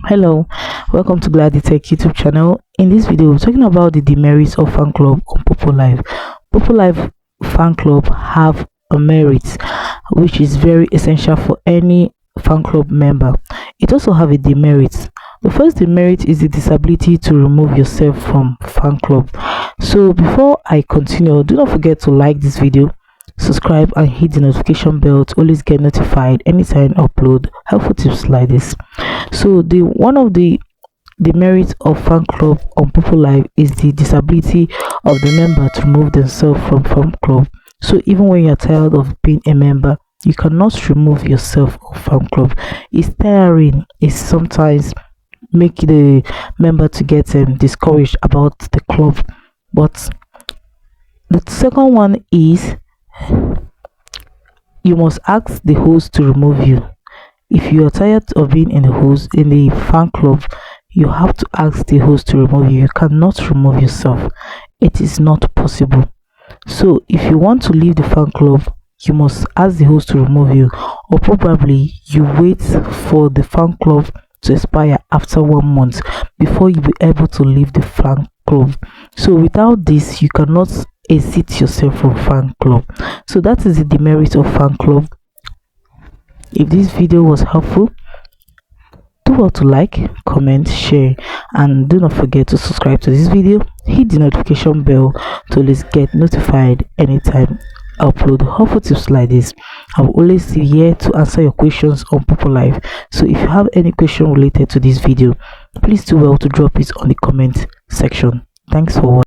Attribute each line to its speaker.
Speaker 1: Hello, welcome to Glad Tech YouTube channel. In this video, we're talking about the demerits of fan club on Poppo Live. Poppo Live fan club have a merit which is very essential for any fan club member. It also have a demerit. The first demerit is the disability to remove yourself from fan club. So before I continue, do not forget to like this video, subscribe and hit the notification bell to always get notified anytime I upload helpful tips like this. So one of the merits of fan club on Poppo Live is the disability of the member to remove themselves from fan club. So even when you're tired of being a member, you cannot remove yourself of fan club. It's tiring. It's sometimes make the member to get discouraged about the club. But the second one is you must ask the host to remove you. If you are tired of being in the fan club, you have to ask the host to remove you. You cannot remove yourself. It is not possible. So if you want to leave the fan club, you must ask the host to remove you, or probably you wait for the fan club to expire after 1 month before you be able to leave the fan club. So without this, you cannot exit yourself from fan club. So that is the demerit of fan club. If this video was helpful, do well to like, comment, share, and do not forget to subscribe to this video. Hit the notification bell to always get notified anytime I upload helpful tips like this. I will always be here to answer your questions on Poppo Live. So if you have any question related to this video, please do well to drop it on the comment section. Thanks for watching.